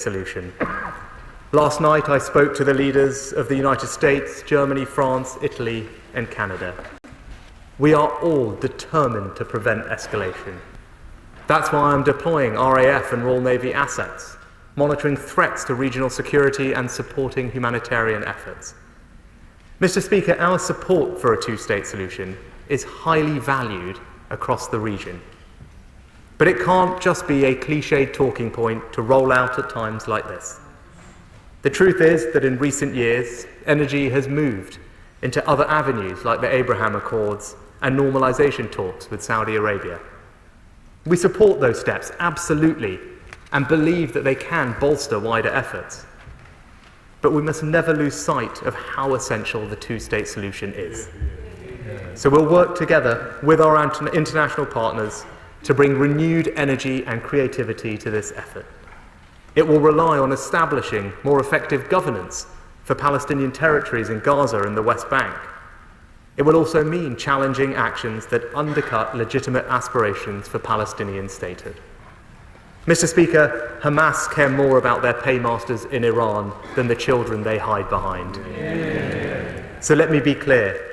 solution. Last night I spoke to the leaders of the United States, Germany, France, Italy and Canada. We are all determined to prevent escalation. That's why I'm deploying RAF and Royal Navy assets, monitoring threats to regional security and supporting humanitarian efforts. Mr. Speaker, our support for a two-state solution is highly valued across the region. But it can't just be a cliched talking point to roll out at times like this. The truth is that in recent years, energy has moved into other avenues like the Abraham Accords and normalization talks with Saudi Arabia. We support those steps, absolutely, and believe that they can bolster wider efforts. But we must never lose sight of how essential the two-state solution is. So we'll work together with our international partners to bring renewed energy and creativity to this effort. It will rely on establishing more effective governance for Palestinian territories in Gaza and the West Bank. It will also mean challenging actions that undercut legitimate aspirations for Palestinian statehood. Mr. Speaker, Hamas care more about their paymasters in Iran than the children they hide behind. So let me be clear.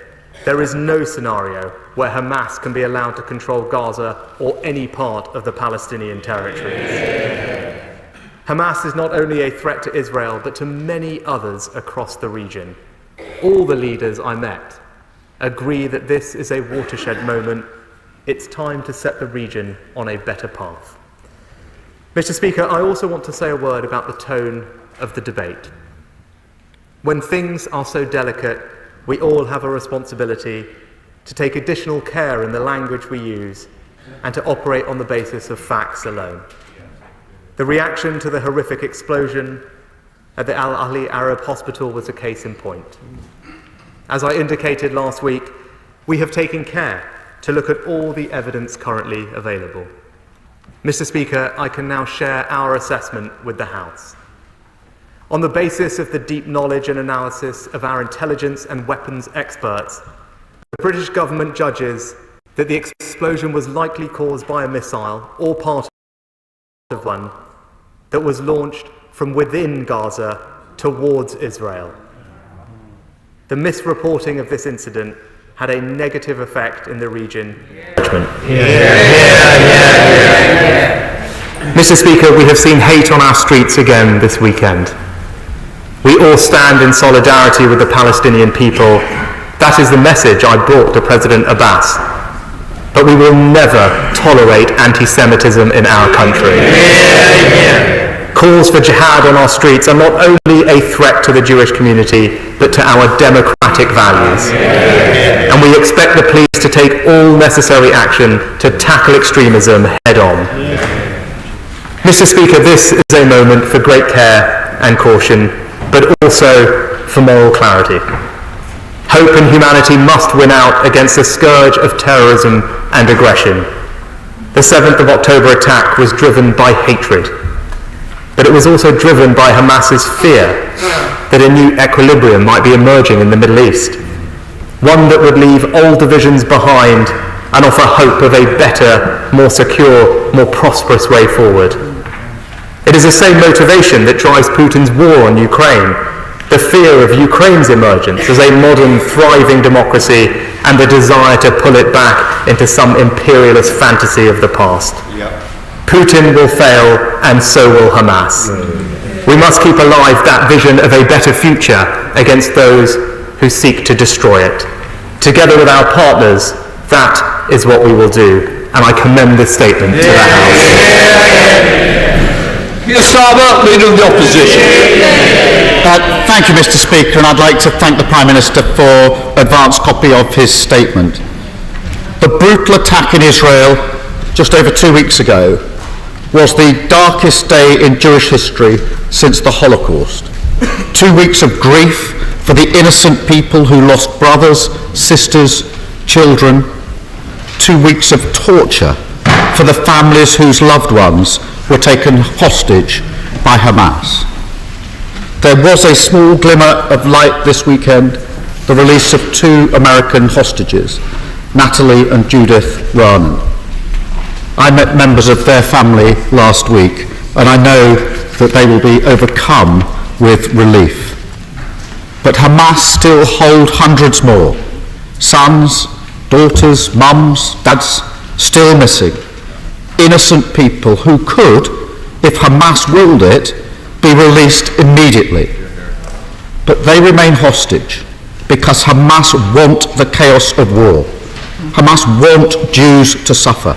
There is no scenario where Hamas can be allowed to control Gaza or any part of the Palestinian territories. Hamas is not only a threat to Israel, but to many others across the region. All the leaders I met agree that this is a watershed moment. It's time to set the region on a better path. Mr. Speaker, I also want to say a word about the tone of the debate. When things are so delicate, we all have a responsibility to take additional care in the language we use and to operate on the basis of facts alone. The reaction to the horrific explosion at the Al Ahli Arab Hospital was a case in point. As I indicated last week, we have taken care to look at all the evidence currently available. Mr. Speaker, I can now share our assessment with the House. On the basis of the deep knowledge and analysis of our intelligence and weapons experts, the British government judges that the explosion was likely caused by a missile or part of one that was launched from within Gaza towards Israel. The misreporting of this incident had a negative effect in the region. Mr. Speaker, we have seen hate on our streets again this weekend. We all stand in solidarity with the Palestinian people. That is the message I brought to President Abbas. But we will never tolerate anti-Semitism in our country. Calls for jihad on our streets are not only a threat to the Jewish community, but to our democratic values. And we expect the police to take all necessary action to tackle extremism head on. Mr. Speaker, this is a moment for great care and caution, but also for moral clarity. Hope and humanity must win out against the scourge of terrorism and aggression. The 7th of October attack was driven by hatred, but it was also driven by Hamas's fear that a new equilibrium might be emerging in the Middle East, one that would leave old divisions behind and offer hope of a better, more secure, more prosperous way forward. It is the same motivation that drives Putin's war on Ukraine, the fear of Ukraine's emergence as a modern, thriving democracy and the desire to pull it back into some imperialist fantasy of the past. Yep. Putin will fail, and so will Hamas. We must keep alive that vision of a better future against those who seek to destroy it. Together with our partners, that is what we will do, and I commend this statement to the House. Leader of the Opposition. Thank you, Mr. Speaker, and I'd like to thank the Prime Minister for an advance copy of his statement. The brutal attack in Israel just over 2 weeks ago was the darkest day in Jewish history since the Holocaust. 2 weeks of grief for the innocent people who lost brothers, sisters, children. 2 weeks of torture for the families whose loved ones were taken hostage by Hamas. There was a small glimmer of light this weekend, the release of 2 American hostages, Natalie and Judith Raanan. I met members of their family last week, and I know that they will be overcome with relief. But Hamas still hold hundreds more, sons, daughters, mums, dads, still missing, innocent people who could, if Hamas willed it, be released immediately. But they remain hostage because Hamas want the chaos of war. Hamas want Jews to suffer.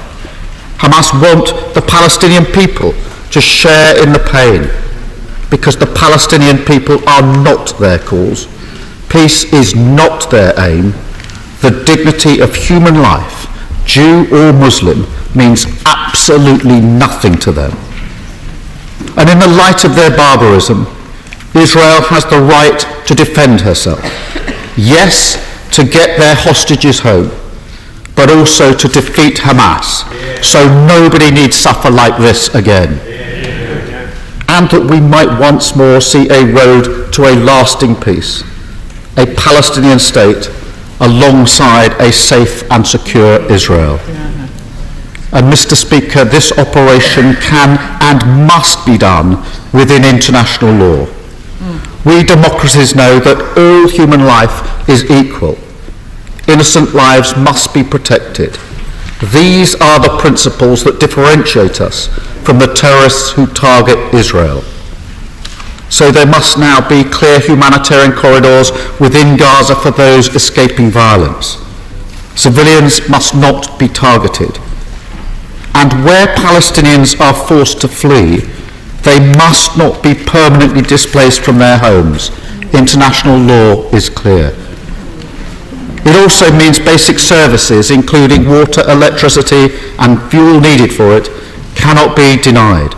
Hamas want the Palestinian people to share in the pain, because the Palestinian people are not their cause. Peace is not their aim. The dignity of human life, Jew or Muslim, means absolutely nothing to them. And in the light of their barbarism, Israel has the right to defend herself. Yes, to get their hostages home, but also to defeat Hamas, so nobody need suffer like this again. And that we might once more see a road to a lasting peace, a Palestinian state alongside a safe and secure Israel. And Mr. Speaker, this operation can and must be done within international law. We democracies know that all human life is equal. Innocent lives must be protected. These are the principles that differentiate us from the terrorists who target Israel. So there must now be clear humanitarian corridors within Gaza for those escaping violence. Civilians must not be targeted. And where Palestinians are forced to flee, they must not be permanently displaced from their homes. International law is clear. It also means basic services, including water, electricity, and fuel needed for it, cannot be denied.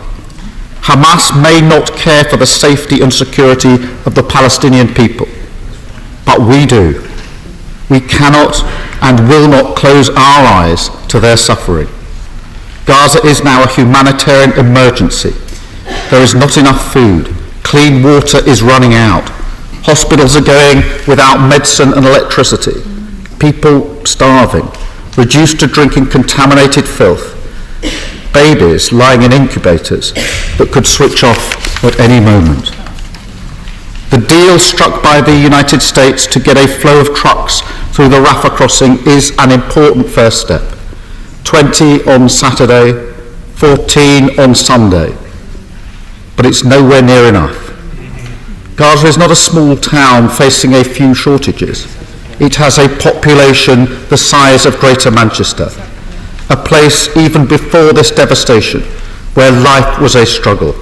Hamas may not care for the safety and security of the Palestinian people, but we do. We cannot and will not close our eyes to their suffering. Gaza is now a humanitarian emergency. There is not enough food. Clean water is running out. Hospitals are going without medicine and electricity. People starving, reduced to drinking contaminated filth. Babies lying in incubators that could switch off at any moment. The deal struck by the United States to get a flow of trucks through the Rafah crossing is an important first step. 20 on Saturday, 14 on Sunday. But it's nowhere near enough. Gaza is not a small town facing a few shortages. It has a population the size of Greater Manchester, a place even before this devastation where life was a struggle.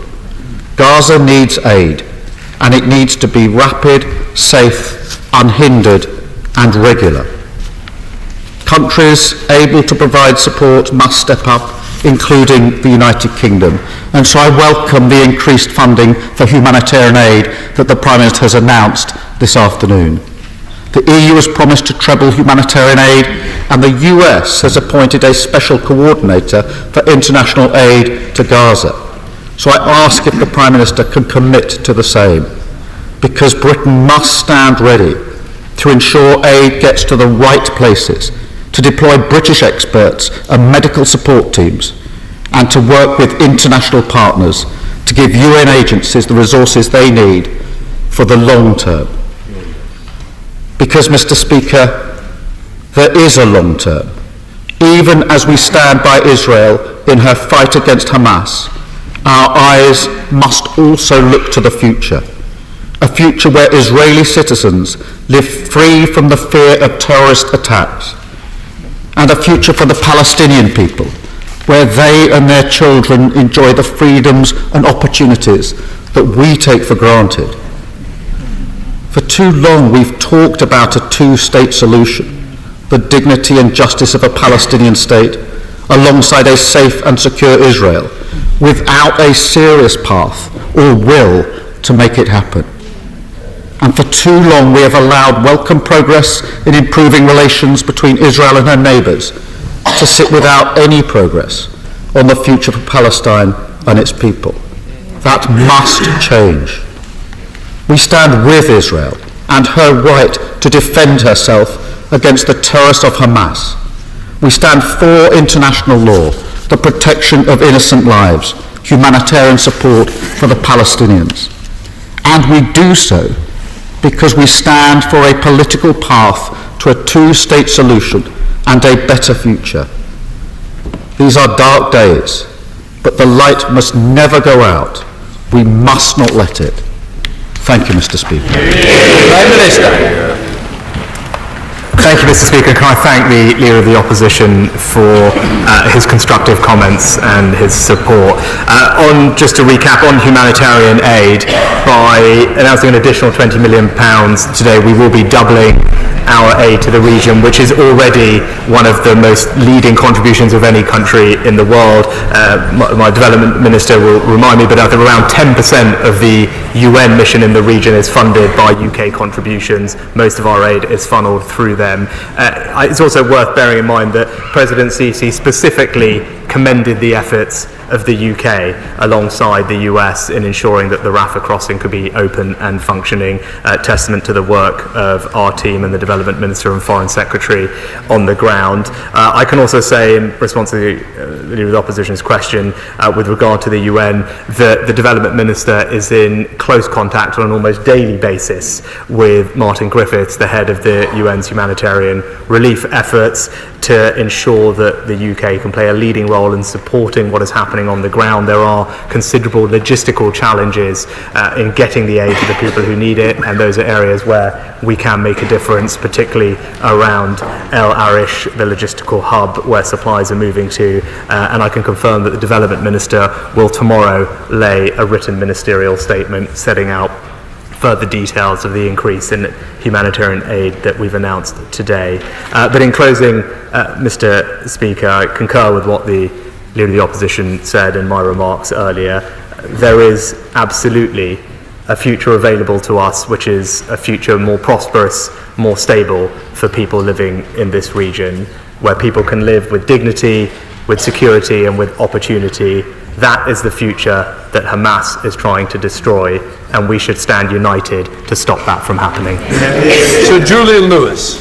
Gaza needs aid, and it needs to be rapid, safe, unhindered, and regular. Countries able to provide support must step up, including the United Kingdom, and so I welcome the increased funding for humanitarian aid that the Prime Minister has announced this afternoon. The EU has promised to treble humanitarian aid, and the US has appointed a special coordinator for international aid to Gaza. So I ask if the Prime Minister can commit to the same, because Britain must stand ready to ensure aid gets to the right places, to deploy British experts and medical support teams, and to work with international partners to give UN agencies the resources they need for the long term. Because, Mr. Speaker, there is a long term. Even as we stand by Israel in her fight against Hamas, our eyes must also look to the future. A future where Israeli citizens live free from the fear of terrorist attacks. And a future for the Palestinian people, where they and their children enjoy the freedoms and opportunities that we take for granted. For too long we've talked about a two-state solution, the dignity and justice of a Palestinian state, alongside a safe and secure Israel, without a serious path or will to make it happen. And for too long we have allowed welcome progress in improving relations between Israel and her neighbours to sit without any progress on the future for Palestine and its people. That must change. We stand with Israel and her right to defend herself against the terrorists of Hamas. We stand for international law, the protection of innocent lives, humanitarian support for the Palestinians. And we do so because we stand for a political path to a two-state solution and a better future. These are dark days, but the light must never go out. We must not let it. Thank you, Mr. Speaker. Prime Minister. Thank you, Mr. Speaker. Can I thank the Leader of the Opposition for his constructive comments and his support. Just to recap, on humanitarian aid, by announcing an additional £20 million today, we will be doubling our aid to the region, which is already one of the most leading contributions of any country in the world. My development minister will remind me, but I think around 10% of the UN mission in the region is funded by UK contributions. Most of our aid is funneled through them. It's also worth bearing in mind that President Sisi specifically commended the efforts of the UK alongside the US in ensuring that the Rafah crossing could be open and functioning, testament to the work of our team and the Development Minister and Foreign Secretary on the ground. I can also say, in response to the Leader of the Opposition's question with regard to the UN, that the Development Minister is in close contact on an almost daily basis with Martin Griffiths, the head of the UN's humanitarian relief efforts, to ensure that the UK can play a leading role in supporting what is happening on the ground. There are considerable logistical challenges in getting the aid to the people who need it, and those are areas where we can make a difference, particularly around El Arish, the logistical hub where supplies are moving to, and I can confirm that the Development Minister will tomorrow lay a written ministerial statement setting out further details of the increase in humanitarian aid that we've announced today. But in closing, Mr. Speaker, I concur with what the Leader of the Opposition said in my remarks earlier. There is absolutely a future available to us, which is a future more prosperous, more stable for people living in this region, where people can live with dignity, with security and with opportunity. That is the future that Hamas is trying to destroy, and we should stand united to stop that from happening. Sir Julian Lewis.